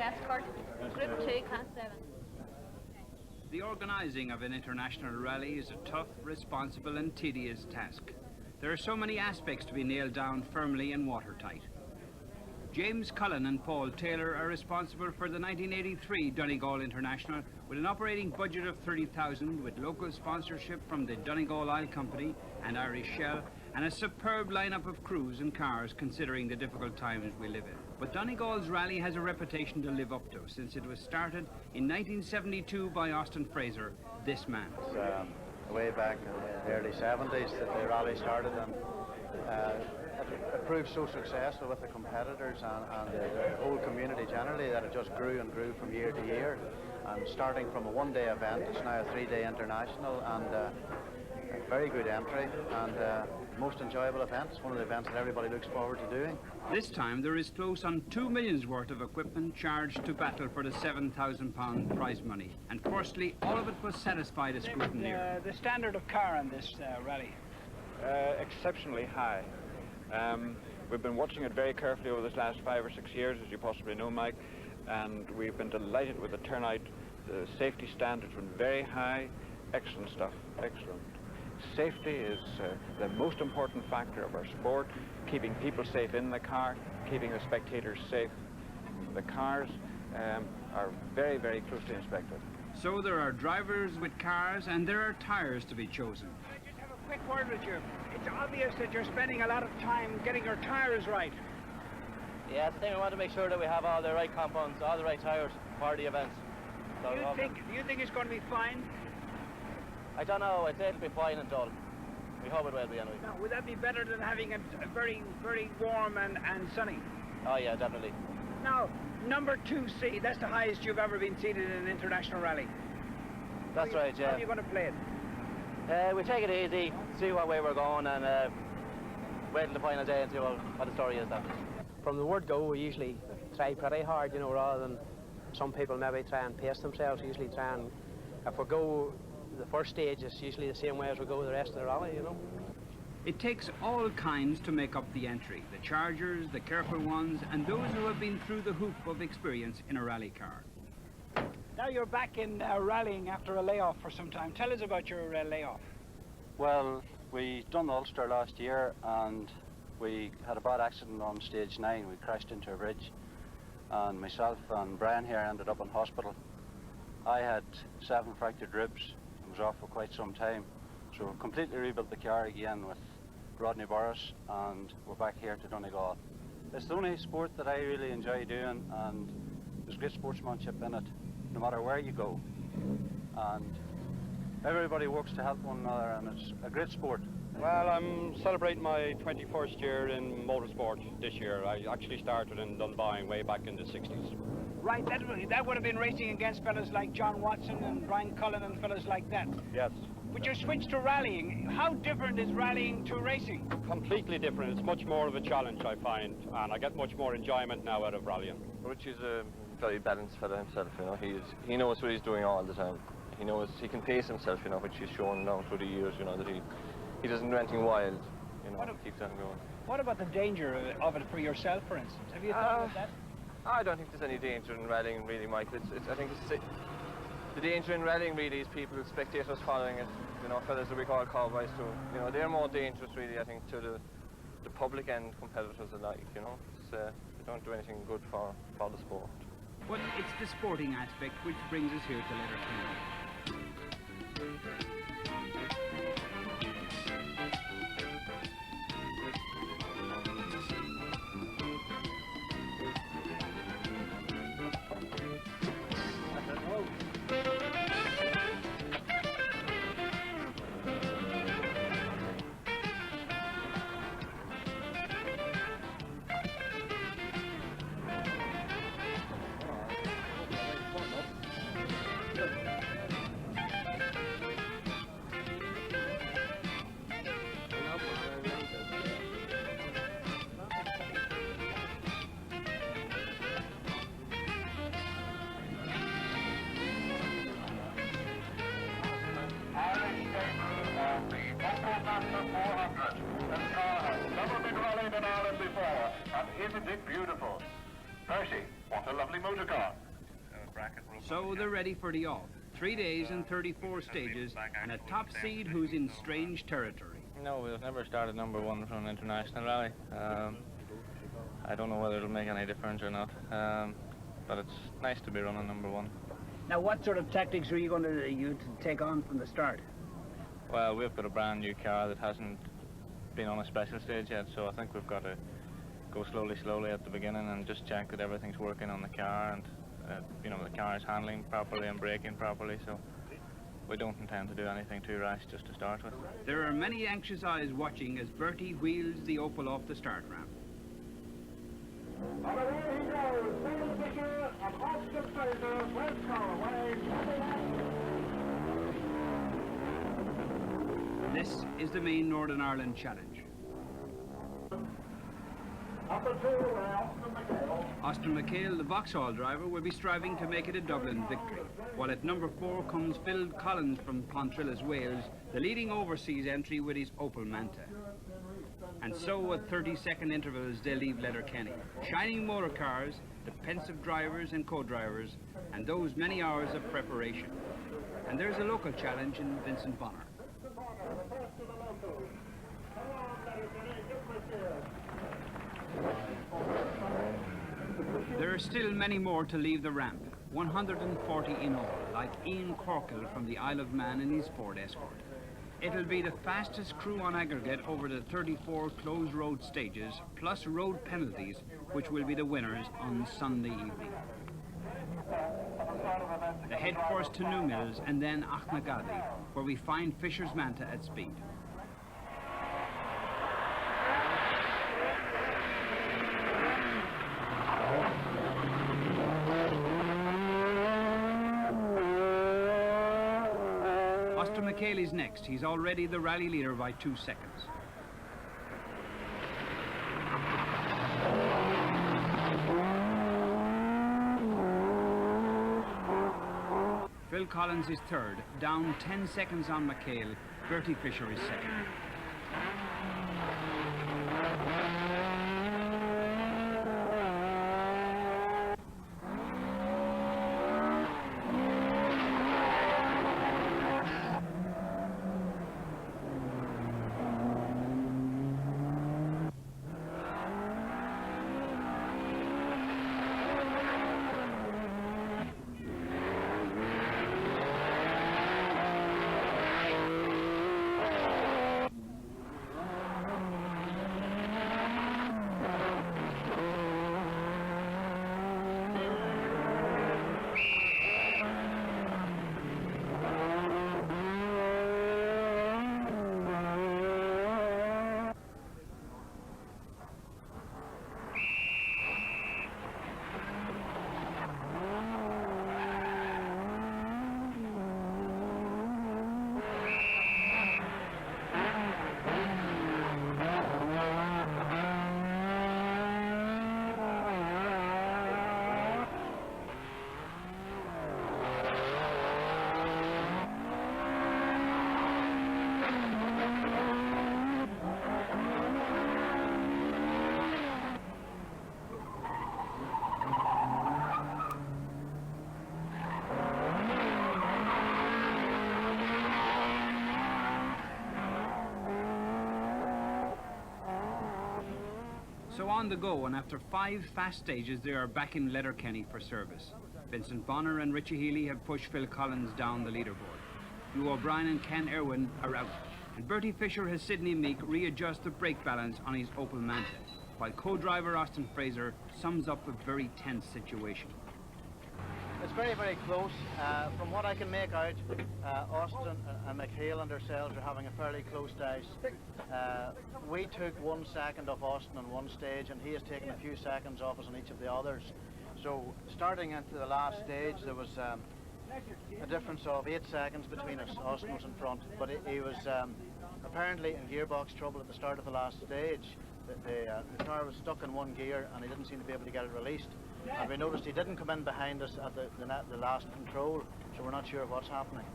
Escort, Group 2, Class 7. The organising of an international rally is a tough, responsible and tedious task. There are so many aspects to be nailed down firmly and watertight. James Cullen and Paul Taylor are responsible for the 1983 Donegal International with an operating budget of 30,000 with local sponsorship from the Donegal Oil Company and Irish Shell and a superb lineup of crews and cars considering the difficult times we live in. But Donegal's rally has a reputation to live up to since it was started in 1972 by Austin Fraser, this man. Way back in the early 70s that the rally started, and it proved so successful with the competitors and the whole community generally that it just grew and grew from year to year. And starting from a one-day event, it's now a three-day international, and a very good entry and most enjoyable event. It's one of the events that everybody looks forward to doing. This time there is close on $2 million worth of equipment charged to battle for the £7,000 prize money. And firstly, all of it was satisfied as scrutineer. The standard of car on this rally? Exceptionally high. We've been watching it very carefully over this last 5 or 6 years, as you possibly know, Mike, and we've been delighted with the turnout. The safety standards were very high. Excellent stuff, excellent. Safety is the most important factor of our sport, keeping people safe in the car, keeping the spectators safe. The cars are very, very closely inspected. So there are drivers with cars and there are tyres to be chosen. I just have a quick word with you. It's obvious that you're spending a lot of time getting your tyres right. Yeah, that's the thing. We want to make sure that we have all the right compounds, all the right tyres for the events. So do you think it's going to be fine? I don't know. I'd say it'll be fine and dull. We hope it will be anyway. Now, would that be better than having a very, very warm and sunny? Oh yeah, definitely. Now, number 2C, that's the highest you've ever been seated in an international rally. That's right, yeah. How are you going to play it? We take it easy, see what way we're going, and wait till the final day and see what the story is then. From the word go, we usually try pretty hard, you know, rather than some people maybe try and pace themselves. We usually try and, if we go the first stage, it's usually the same way as we go the rest of the rally, you know. It takes all kinds to make up the entry, the chargers, the careful ones, and those who have been through the hoop of experience in a rally car. Now you're back in rallying after a layoff for some time. Tell us about your layoff. Well, we done the Ulster last year and we had a bad accident on stage 9. We crashed into a bridge and myself and Brian here ended up in hospital. I had 7 fractured ribs and was off for quite some time. So we completely rebuilt the car again with Rodney Boris and we're back here to Donegal. It's the only sport that I really enjoy doing and there's great sportsmanship in it, no matter where you go. And everybody works to help one another and it's a great sport. Well, I'm celebrating my 21st year in motorsport this year. I actually started in Dunboyne way back in the 60s. Right, that would have been racing against fellas like John Watson and Brian Cullen and fellas like that. Yes. But you switched to rallying. How different is rallying to racing? Completely different. It's much more of a challenge, I find, and I get much more enjoyment now out of rallying. Richie's a very balanced fella himself, you know. He knows what he's doing all the time. He knows he can pace himself, you know, which he's shown now through the years, you know, that he doesn't do anything wild, you know, keeps on going. What about the danger of it for yourself, for instance? Have you thought about that? I don't think there's any danger in rallying, really, Mike. I think the danger in rallying really is people, spectators following it, you know, fellas that we call cowboys, so, you know, they're more dangerous, really, I think, to the public and competitors alike, you know. They don't do anything good for the sport. But it's the sporting aspect which brings us here to Letterkenny. Opel Manta 400. This car has never been rallied in Ireland before, and isn't it beautiful? Bertie, what What a lovely motor car. So they're ready for the off. 3 days and 34 stages, and a top seed who's in strange territory. No, we've never started number one from an international rally. I don't know whether it'll make any difference or not, but it's nice to be running number one. Now, what sort of tactics are you going to take on from the start? Well, we've got a brand new car that hasn't been on a special stage yet, so I think we've got to go slowly at the beginning and just check that everything's working on the car and you know, the car is handling properly and braking properly, so we don't intend to do anything too rash just to start with. There are many anxious eyes watching as Bertie wheels the Opel off the start ramp. And away he goes, Friend Fisher and Austin Fraser, away. This is the main Northern Ireland Challenge. Number 2, Austin McHale. Austin McHale, the Vauxhall driver, will be striving to make it a Dublin victory, while at number 4 comes Phil Collins from Pontrilas, Wales, the leading overseas entry with his Opel Manta. And so at 30-second intervals they leave Letterkenny. Shining motor cars, the pensive drivers and co-drivers, and those many hours of preparation. And there's a local challenge in Vincent Bonner. There are still many more to leave the ramp, 140 in all, like Ian Corkell from the Isle of Man in his Ford Escort. It'll be the fastest crew on aggregate over the 34 closed road stages, plus road penalties, which will be the winners on Sunday evening. The head first to New Mills and then Achnagaddy, where we find Fisher's Manta at speed. Austin McHale is next. He's already the rally leader by 2 seconds. Phil Collins is third, down 10 seconds on McHale. Bertie Fisher is second. So on the go, and after 5 fast stages, they are back in Letterkenny for service. Vincent Bonner and Richie Heeley have pushed Phil Collins down the leaderboard. Hugh O'Brien and Ken Irwin are out, and Bertie Fisher has Sydney Meeke readjust the brake balance on his Opel Manta, while co-driver Austin Fraser sums up a very tense situation. It's very, very close. From what I can make out, Austin and McHale and ourselves are having a fairly close dash. We took 1 second off Austin on one stage, and he has taken a few seconds off us on each of the others. So starting into the last stage, there was a difference of 8 seconds between us. Austin was in front, but he was apparently in gearbox trouble at the start of the last stage. The car was stuck in one gear, and he didn't seem to be able to get it released. And we noticed he didn't come in behind us at the last control, so we're not sure what's happening.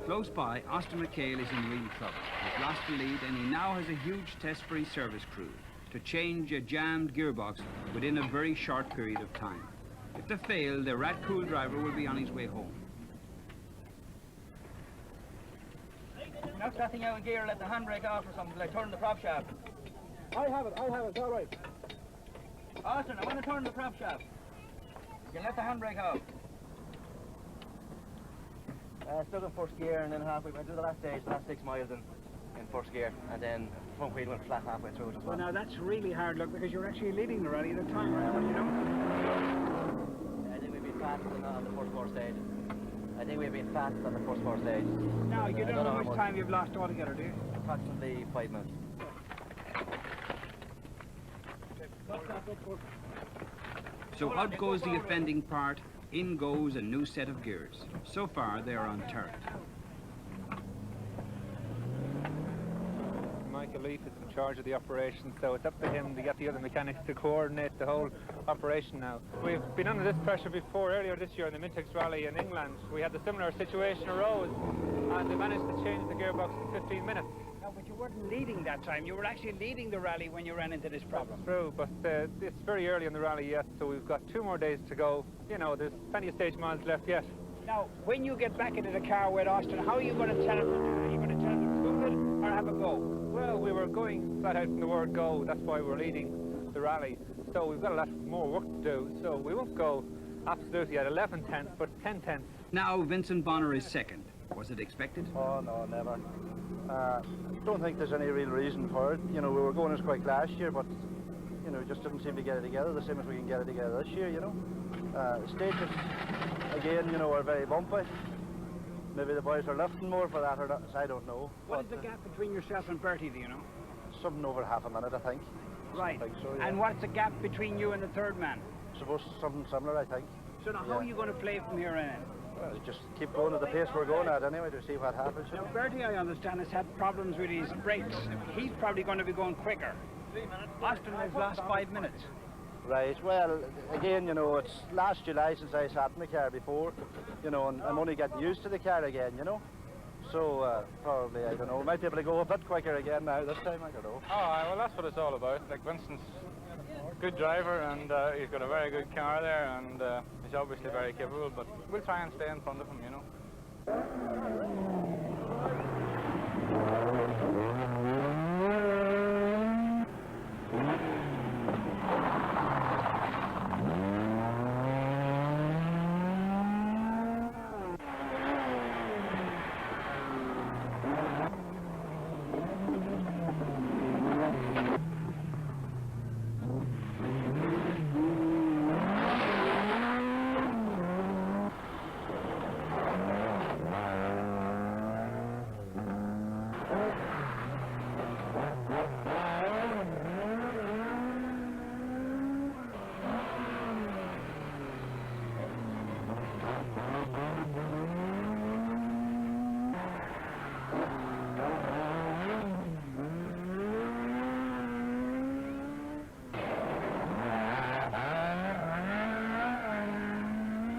Close by, Austin McHale is in real trouble. He's lost the lead, and he now has a huge test for his service crew to change a jammed gearbox within a very short period of time. If they fail, the rat cool driver will be on his way home. Knock that thing out of gear, let the handbrake off or something, like turn the prop shaft. I have it, it's all right. Austin, I want to turn the prop shaft. You can let the handbrake off. Still in first gear, and then halfway, I do the last stage, last 6 miles in first gear, and then front wheel went flat halfway through it as well. Well, now that's really hard luck because you're actually leading the rally at the time, right? You know? I think we've been fast on the first 4 stages. I think we've been fast on the first 4 stages. Now, you don't know how much time you've lost altogether, do you? Approximately 5 minutes. So out goes the offending part, in goes a new set of gears. So far, they are on turret. Michael O Carroll is in charge of the operation, so it's up to him to get the other mechanics to coordinate the whole operation now. We've been under this pressure before. Earlier this year in the Mintex Rally in England, we had a similar situation arose, and they managed to change the gearbox in 15 minutes. No, but you weren't leading that time. You were actually leading the rally when you ran into this problem. True, but it's very early in the rally yet, so we've got 2 more days to go. You know, there's plenty of stage miles left yet. Now, when you get back into the car with Austin, how are you going to tell him to do it? Are you going to tell him to move it or have a go? Well, we were going flat out from the word go. That's why we're leading the rally. So we've got a lot more work to do. So we won't go absolutely at 11 tenths, but 10 tenths. Now Vincent Bonner is second. Was it expected? Oh, no, never. Don't think there's any real reason for it. You know, we were going as quick last year, but, you know, we just didn't seem to get it together the same as we can get it together this year, you know. Stages, again, you know, are very bumpy. Maybe the boys are lifting more for that, or not, I don't know. What is the gap between yourself and Bertie, do you know? Something over half a minute, I think. Right. I think so, yeah. And what's the gap between you and the third man? Suppose something similar, I think. So now, how are you going to play from here on in? Well, just keep going at the pace we're going at anyway to see what happens. Now, Bertie, I understand, has had problems with his brakes. He's probably going to be going quicker. Austin has lost 5 minutes. Right, well, again, you know, it's last July since I sat in the car before, you know, and I'm only getting used to the car again, you know. So, probably, I don't know, might be able to go a bit quicker again now this time, I don't know. Oh, well, that's what it's all about. Like, Vincent's a good driver, and he's got a very good car there, and he's obviously very capable, but we'll try and stay in front of him, you know.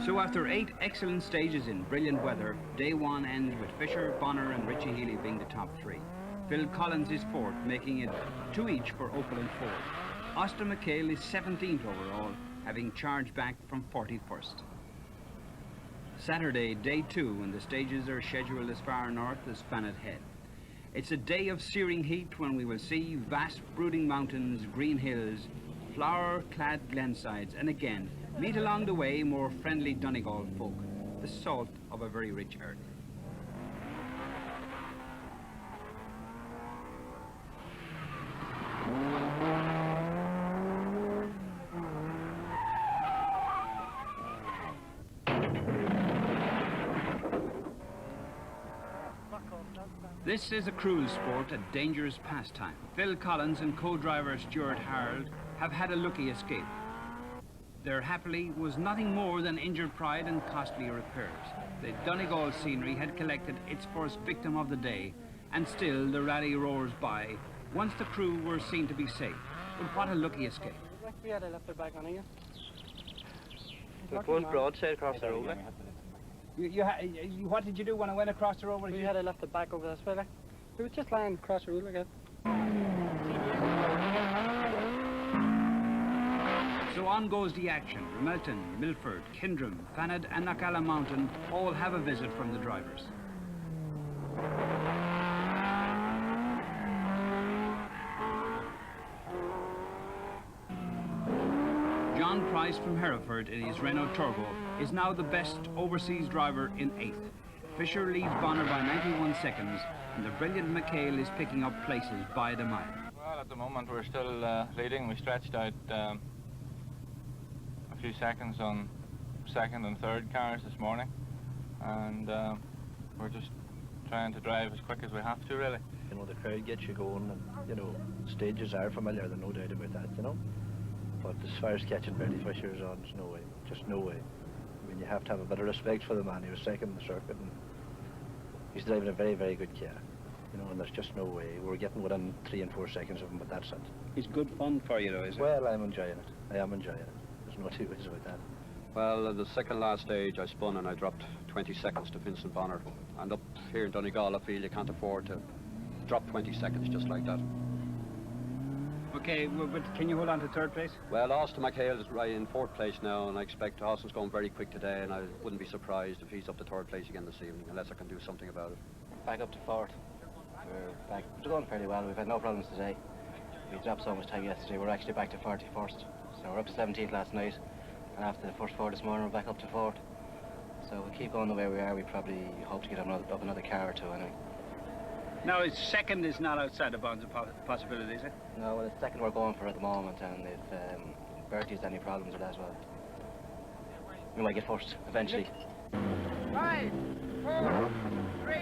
So after 8 excellent stages in brilliant weather, day 1 ends with Fisher, Bonner and Richie Heeley being the top 3. Phil Collins is 4th, making it 2 each for Opel and Ford. Austin McHale is 17th overall, having charged back from 41st. Saturday, day 2, and the stages are scheduled as far north as Fanet Head. It's a day of searing heat when we will see vast brooding mountains, green hills, flower-clad glensides, and again, meet along the way more friendly Donegal folk, the salt of a very rich earth. This is a cruise sport, a dangerous pastime. Phil Collins and co-driver Stuart have had a lucky escape. There happily was nothing more than injured pride and costly repairs. The Donegal scenery had collected its first victim of the day, and still the rally roars by, once the crew were seen to be safe. But what a lucky escape. We had a left it back on here. It was broadside across the road. What did you do when I went across the road? We had a left it back over this way. Like. We were just lying across the road like that. So So on goes the action. Ramelton, Milford, Kindrum, Fanad and Knockalla Mountain all have a visit from the drivers. John Price from Hereford in his Renault Turbo is now the best overseas driver in 8th. Fisher leads Bonner by 91 seconds and the brilliant McHale is picking up places by the mile. Well, at the moment we're still leading. We stretched out a few seconds on second and third cars this morning, and we're just trying to drive as quick as we have to, really. You know, the crowd gets you going, and you know, stages are familiar, there's no doubt about that, you know. But as far as catching Bertie Fisher's on, there's no way, just no way. I mean, you have to have a bit of respect for the man. He was second in the circuit, and he's driving a very, very good car. You know, and there's just no way. We're getting within 3 and 4 seconds of him, but that's it. It's good fun for you, though, is it? Well, I'm enjoying it. I am enjoying it. There's no two ways about that. Well, the second last stage I spun and I dropped 20 seconds to Vincent Bonner. And up here in Donegal, I feel you can't afford to drop 20 seconds just like that. Okay, but can you hold on to third place? Well, Austin McHale is right in 4th place now, and I expect Austin's going very quick today, and I wouldn't be surprised if he's up to 3rd place again this evening, unless I can do something about it. Back up to 4th. We're back. We're going fairly well. We've had no problems today. We dropped so much time yesterday. We're actually back to 41st. So we're up to 17th last night, and after the first 4 this morning, we're back up to 4th. So we keep going the way we are. We probably hope to get up another car or two anyway. No, second is not outside the bounds of possibility, is it? No, well, it's second we're going for at the moment, and if Bertie's any problems with that, well, we might get first eventually. 5, 4, 3,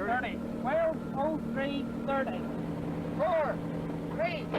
30. 12:03, 30. 4, 3, 2,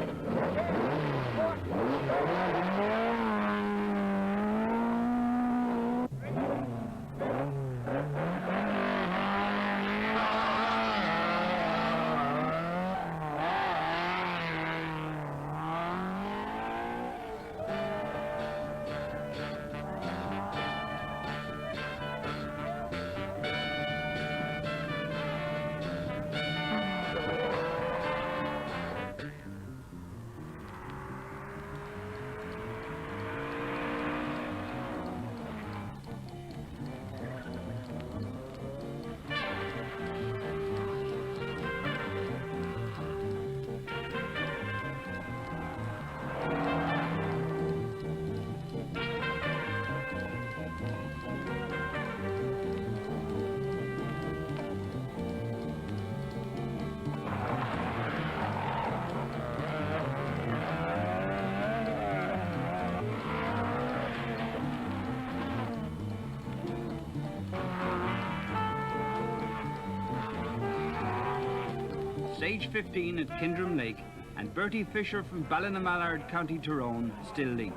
Stage 15 at Kindrum Lake, and Bertie Fisher from Ballinamallard, County Tyrone, still leads.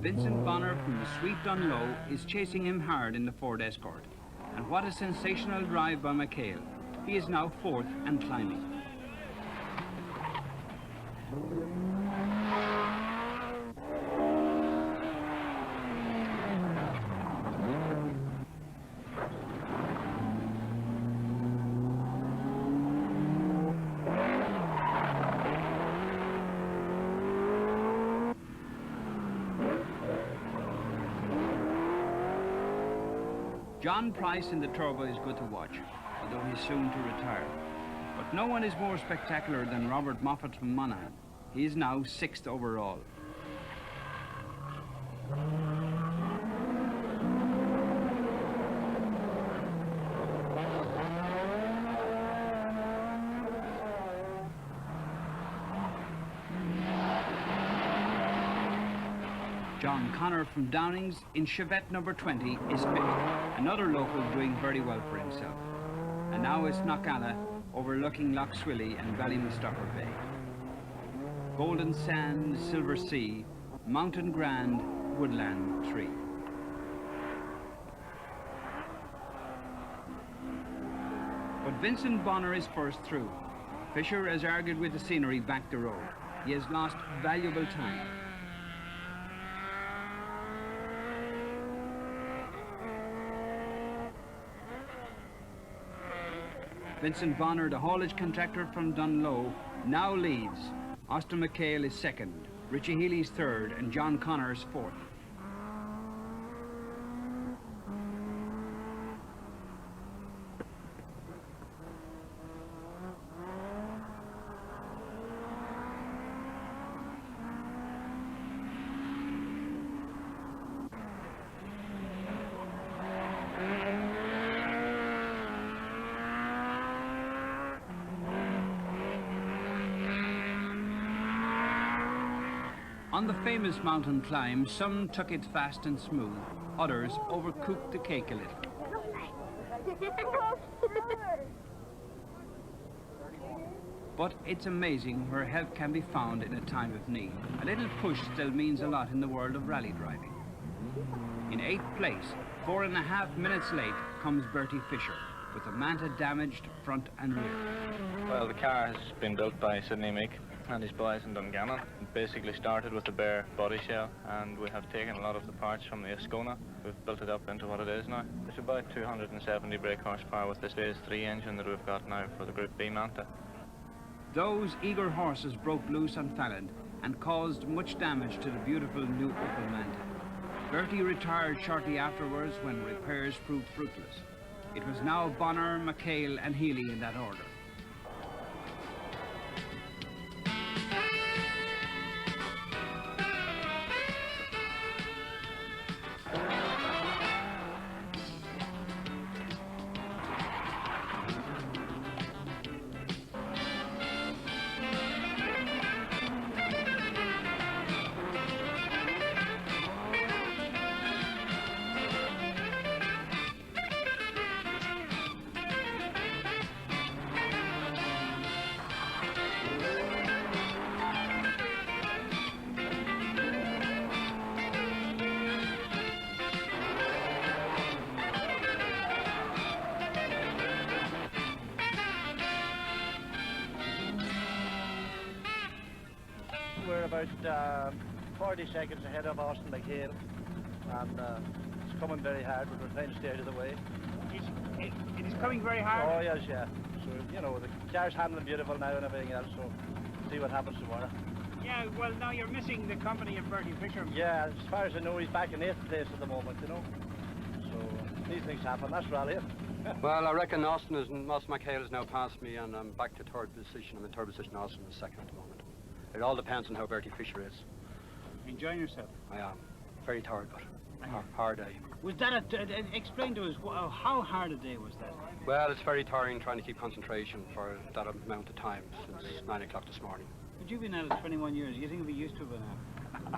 Vincent Bonner from the sweet Dungloe is chasing him hard in the Ford Escort. And what a sensational drive by McHale. He is now 4th and climbing. John Price in the Turbo is good to watch, although he's soon to retire. But no one is more spectacular than Robert Moffat from Monaghan. He is now 6th overall. John Connor from Downings in Chevette number 20 is fifth, another local doing very well for himself. And now it's Knockalla overlooking Lough Swilly and Ballymustocker Bay. Golden Sand, Silver Sea, Mountain Grand, Woodland Tree. But Vincent Bonner is first through. Fisher has argued with the scenery back the road. He has lost valuable time. Vincent Bonner, the haulage contractor from Dungloe, now leads. Austin McHale is second, Richie Heeley's third, and John Connor's fourth. On the famous mountain climb, some took it fast and smooth, others overcooked the cake a little. But it's amazing where help can be found in a time of need. A little push still means a lot in the world of rally driving. In 8th place, 4.5 minutes late, comes Bertie Fisher, with the Manta damaged front and rear. Well, the car has been built by Sydney Meeke and his boys in Dungannon. It basically started with a bare body shell, and we have taken a lot of the parts from the Ascona. We've built it up into what it is now. It's about 270 brake horsepower with the Stage 3 engine that we've got now for the Group B Manta. Those eager horses broke loose on Falland and caused much damage to the beautiful new Opel Manta. Bertie retired shortly afterwards when repairs proved fruitless. It was now Bonner, McHale and Heeley in that order. We're about 40 seconds ahead of Austin McHale, and it's coming very hard, but we're trying to stay out of the way. It is coming very hard? Oh, yes, yeah. So, you know, the car's handling beautiful now and everything else, so see what happens tomorrow. Yeah, well, now you're missing the company of Bertie Fisher. Yeah, as far as I know, he's back in 8th place at the moment, you know. So, these things happen, that's rallying. Well, I reckon Austin McHale has now passed me, and I'm back to 3rd position. I'm in 3rd position, Austin is 2nd at the moment. It all depends on how Bertie Fisher is. Enjoying yourself? I am. Very tired, but hard day. Was that explain to us, how hard a day was that? Well, it's very tiring trying to keep concentration for that amount of time since 9 o'clock this morning. But you've been at it 21 years. You think you'll be used to it by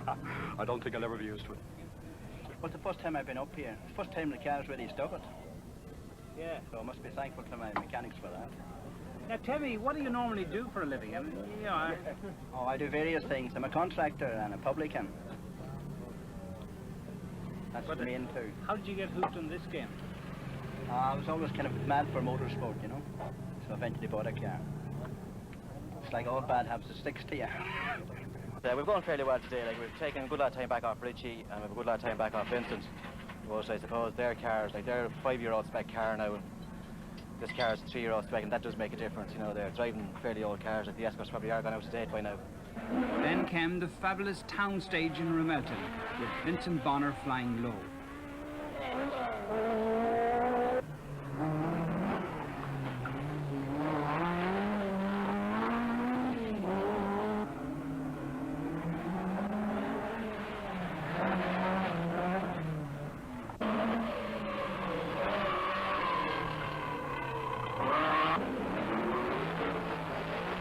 now? I don't think I'll ever be used to it. Well, the first time I've been up here. The first time the car's really stuck it. Yeah. So I must be thankful to my mechanics for that. Now tell me, what do you normally do for a living? I mean, you know, Oh, I do various things. I'm a contractor and a publican. That's the main two. How did you get hooked on this game? I was always kind of mad for motorsport, you know. So I eventually bought a car. It's like all bad habits, it sticks to you. Yeah, we've gone fairly well today. Like, we've taken a good lot of time back off Richie, and we've a good lot of time back off Vincent. But I suppose their cars, like they're a 5-year-old spec car now, and this car is a 3-year-old spec, and that does make a difference. You know, they're driving fairly old cars, like the Escorts probably are gone out of date by now. Then came the fabulous town stage in Ramelton, with Vincent Bonner flying low.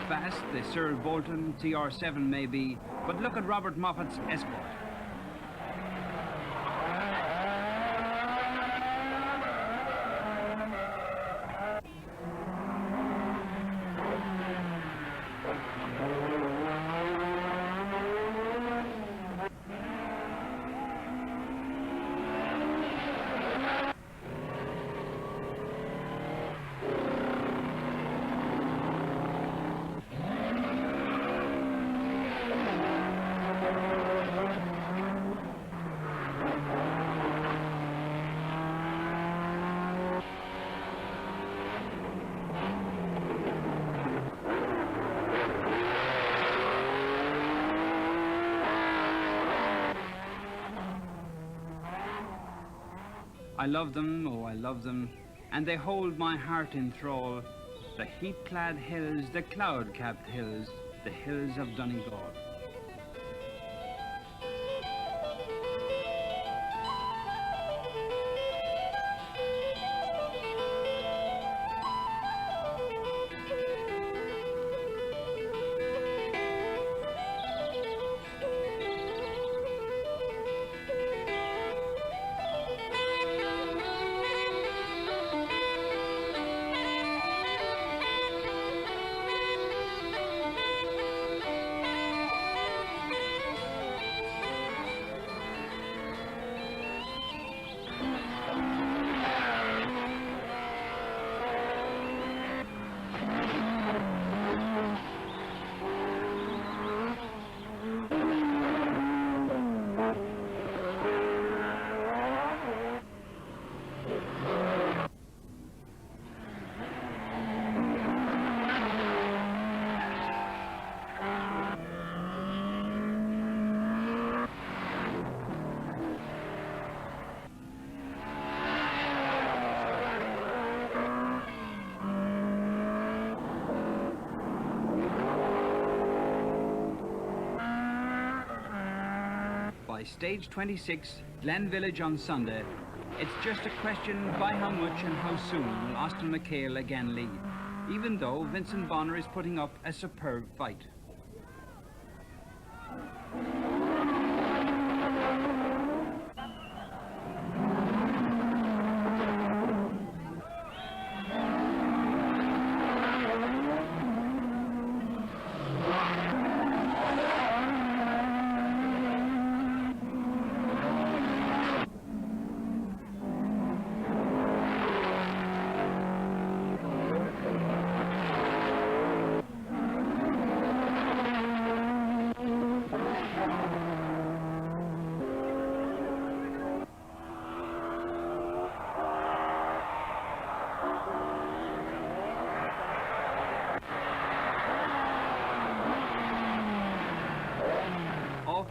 Fast, the Sir Bolton TR7 may be, but look at Robert Moffat's Escort. I love them, oh I love them, and they hold my heart in thrall. The heat-clad hills, the cloud-capped hills, the hills of Donegal. By stage 26, Glen Village on Sunday, it's just a question by how much and how soon will Austin McHale again lead, even though Vincent Bonner is putting up a superb fight.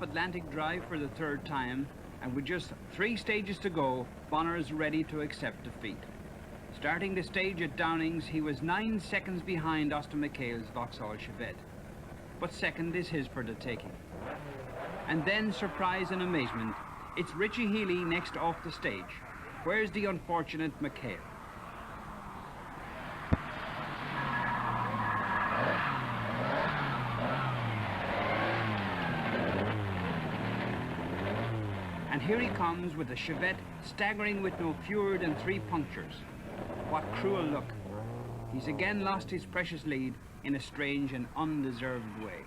Atlantic Drive for the third time, and with just 3 stages to go, Bonner is ready to accept defeat. Starting the stage at Downings, he was 9 seconds behind Austin McHale's Vauxhall Chevette, but second is his for the taking. And then, surprise and amazement, it's Richie Heeley next off the stage. Where's the unfortunate McHale? And here he comes with the Chevette, staggering with no fewer than 3 punctures. What cruel luck. He's again lost his precious lead in a strange and undeserved way.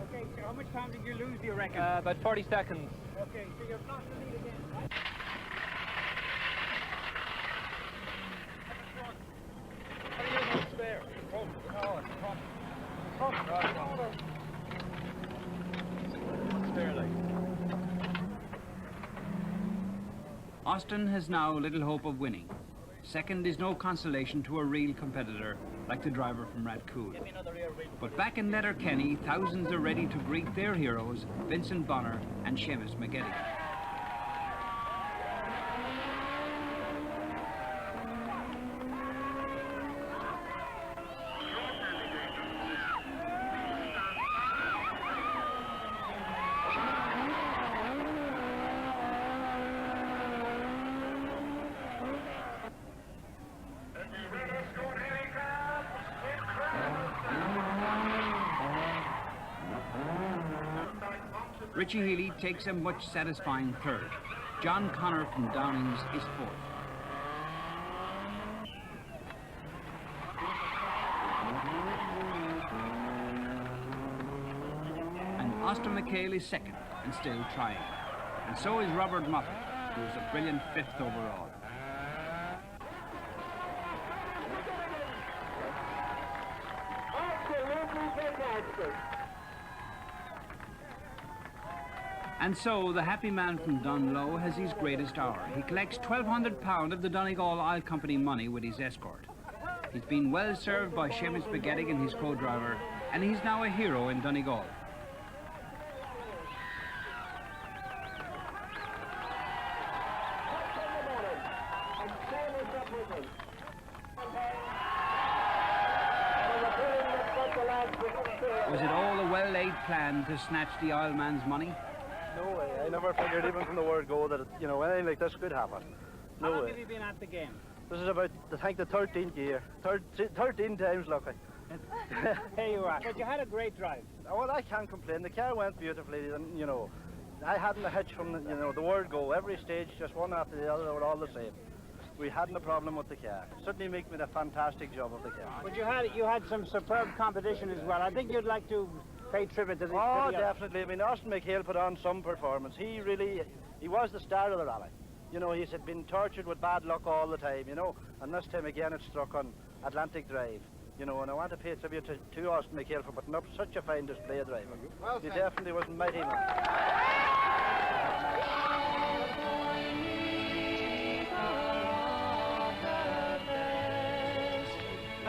Okay, so how much time did you lose, do you reckon? About 40 seconds. Okay, so you've lost the lead again, right? How are you going to spare? Front. No, it's front. Front, right? Spare, like. Austin has now little hope of winning. Second is no consolation to a real competitor like the driver from Radcool. But back in Letterkenny, thousands are ready to greet their heroes, Vincent Bonner and Seamus McGetty. Richie Heeley takes a much satisfying third. John Connor from Downings is fourth. And Austin McHale is second and still trying. And so is Robert Moffat, who is a brilliant 5th overall. And so the happy man from Dungloe has his greatest hour. He collects £1,200 of the Donegal Oil Company money with his Escort. He's been well served by Seamus Begettig and his co-driver, and he's now a hero in Donegal. Was it all a well-laid plan to snatch the oil man's money? No way. I never figured, even from the word go, that anything like this could happen. No way. How long have you been at the game? This is about, I think, the 13th year. 13 times lucky. There you are. But you had a great drive. Well, I can't complain. The car went beautifully, and I hadn't a hitch from the word go. Every stage, just one after the other, they were all the same. We hadn't a problem with the car. Sydney Meeke made a fantastic job of the car. But you had some superb competition as well. I think you'd like to pay tribute to the... Oh, definitely. I mean, Austin McHale put on some performance. He was the star of the rally. He had been tortured with bad luck all the time, and this time again it struck on Atlantic Drive. And I want to pay tribute to Austin McHale for putting up such a fine display of driving. Well, he definitely was a mighty man.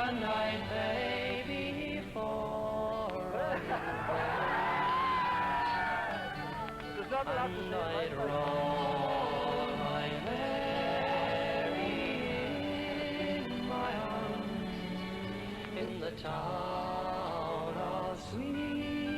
A night day before There's not a lot to say. roll my Mary in my arms in the town of Sweet